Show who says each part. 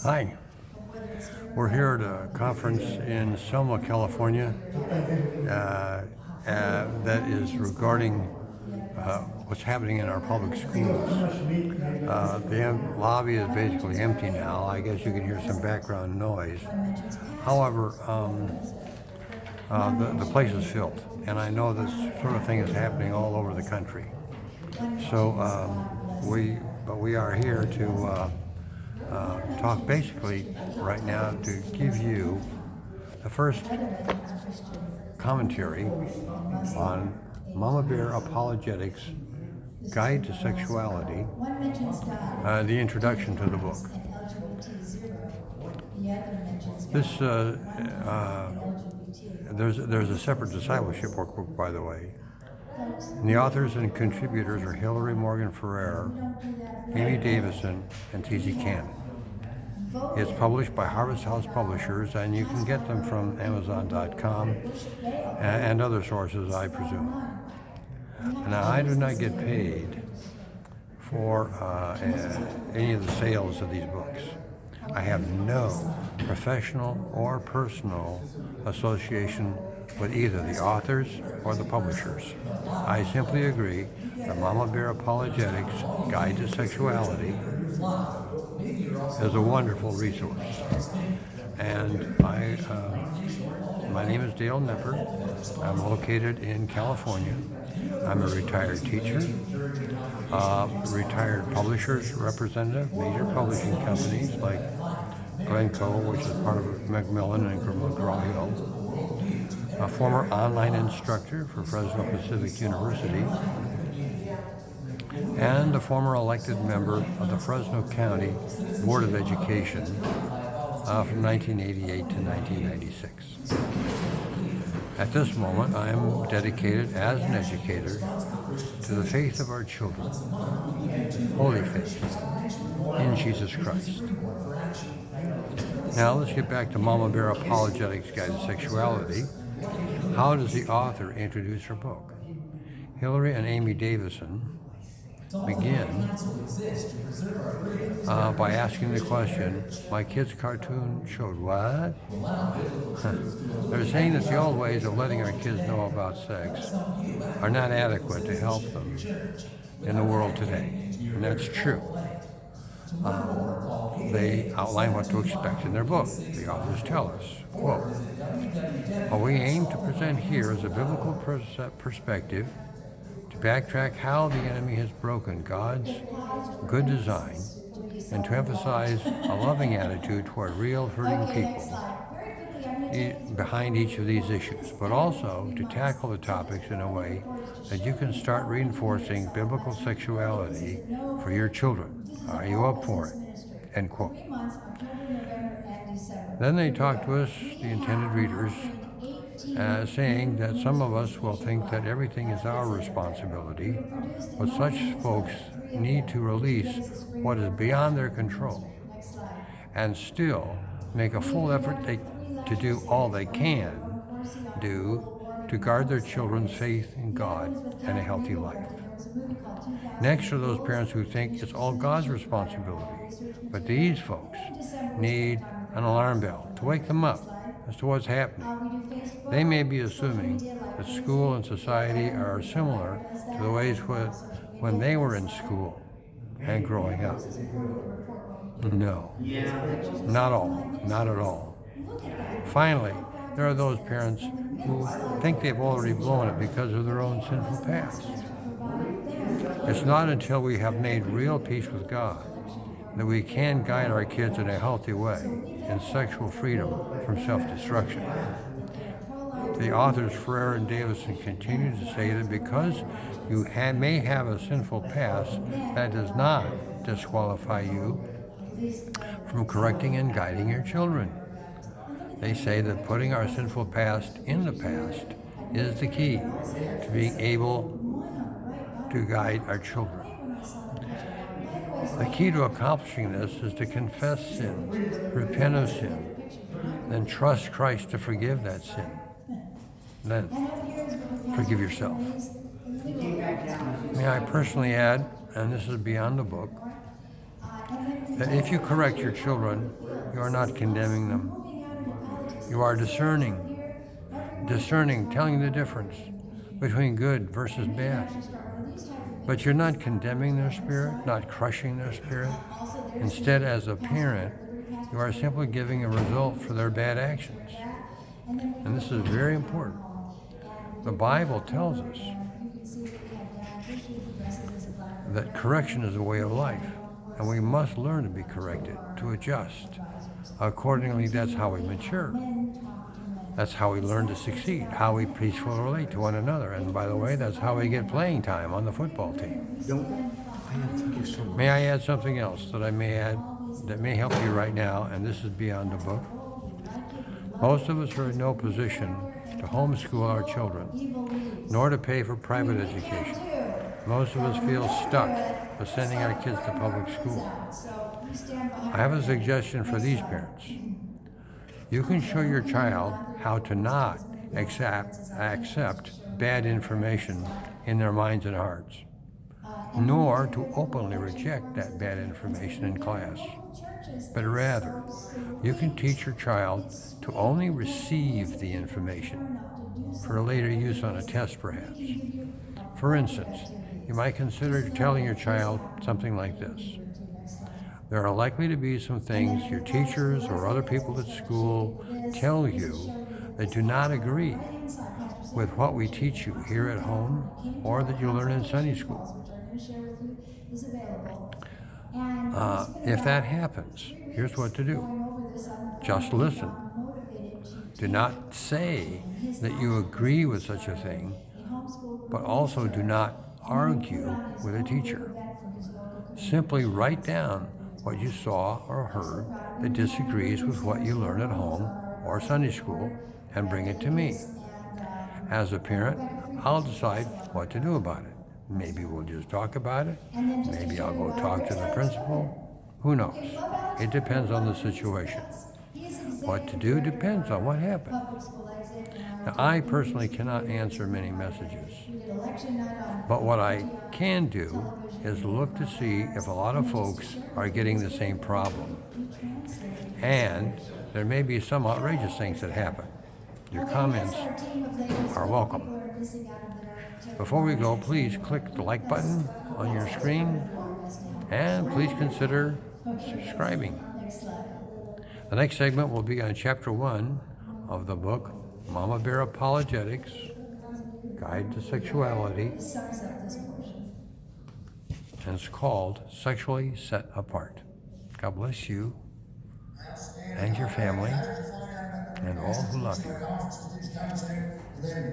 Speaker 1: Hi, we're here at a conference in Selma, California, that is regarding what's happening in our public schools. The lobby is basically empty now. I guess you can hear some background noise. However, the place is filled, and I know this sort of thing is happening all over the country. So we are here to talk basically right now to give you the first commentary on Mama Bear Apologetics Guide to Sexuality, the introduction to the book. This there's a separate discipleship workbook, by the way. And the authors and contributors are Hillary Morgan Ferrer, Amy Davison, and T.Z. Cannon. It's published by Harvest House Publishers, and you can get them from Amazon.com and other sources, I presume. Now, I do not get paid for any of the sales of these books. I have no professional or personal association with either the authors or the publishers. I simply agree that Mama Bear Apologetics Guide to Sexuality is a wonderful resource. And my name is Dale Nepper. I'm located in California. I'm a retired teacher, retired publishers representative, major publishing companies like Glencoe, which is part of Macmillan and McGraw-Hill, a former online instructor for Fresno Pacific University, and a former elected member of the Fresno County Board of Education from 1988 to 1996. At this moment, I am dedicated as an educator to the faith of our children, holy faith in Jesus Christ. Now let's get back to Mama Bear Apologetics Guide to Sexuality. How does the author introduce her book? Hillary and Amy Davison begin by asking the question, my kid's cartoon showed what? They're saying that the old ways of letting our kids know about sex are not adequate to help them in the world today. And that's true. They outline what to expect in their book. The authors tell us, quote, what we aim to present here is a biblical perspective to backtrack how the enemy has broken God's good design and to emphasize a loving attitude toward real hurting people behind each of these issues, but also to tackle the topics in a way that you can start reinforcing biblical sexuality for your children. Are you up for it? End quote. Then they talk to us, the intended readers, saying that some of us will think that everything is our responsibility, but such folks need to release what is beyond their control and still make a full effort to do all they can do to guard their children's faith in God and a healthy life. Next are those parents who think it's all God's responsibility, but these folks need an alarm bell to wake them up as to what's happening. They may be assuming that school and society are similar to the ways when they were in school and growing up. No, not at all. Finally, there are those parents who think they've already blown it because of their own sinful past. It's not until we have made real peace with God that we can guide our kids in a healthy way in sexual freedom from self-destruction. The authors Ferrer and Davison continue to say that because you may have a sinful past, that does not disqualify you from correcting and guiding your children. They say that putting our sinful past in the past is the key to being able to guide our children. The key to accomplishing this is to confess sin, repent of sin, then trust Christ to forgive that sin. Then forgive yourself. May I personally add, and this is beyond the book, that if you correct your children You are not condemning them. You are discerning, telling the difference between good versus bad. But you're not condemning their spirit, not crushing their spirit. Instead, as a parent, you are simply giving a result for their bad actions. And this is very important. The Bible tells us that correction is a way of life, and we must learn to be corrected, to adjust. Accordingly, that's how we mature. That's how we learn to succeed, how we peacefully relate to one another. And by the way, that's how we get playing time on the football team.
Speaker 2: Thank you so much.
Speaker 1: May I add something else that I may add that may help you right now, and this is beyond the book? Most of us are in no position to homeschool our children, nor to pay for private education. Most of us feel stuck with sending our kids to public school. I have a suggestion for these parents. You can show your child how to not accept bad information in their minds and hearts, nor to openly reject that bad information in class. But rather, you can teach your child to only receive the information for later use on a test, perhaps. For instance, you might consider telling your child something like this. There are likely to be some things your teachers or other people at school tell you that do not agree with what we teach you here at home or that you learn in Sunday school. If that happens, here's what to do. Just listen. Do not say that you agree with such a thing, but also do not argue with a teacher. Simply write down what you saw or heard that disagrees with what you learn at home or Sunday school and bring it to me. As a parent, I'll decide what to do about it. Maybe we'll just talk about it. Maybe I'll go talk to the principal. Who knows? It depends on the situation. What to do depends on what happened. Now, I personally cannot answer many messages, but what I can do is look to see if a lot of folks are getting the same problem. And there may be some outrageous things that happen. Your comments are welcome. Before we go, please click the like button on your screen and please consider subscribing. The next segment will be on Chapter 1 of the book, Mama Bear Apologetics, Guide to Sexuality, and it's called Sexually Set Apart. God bless you and your family and all who love you.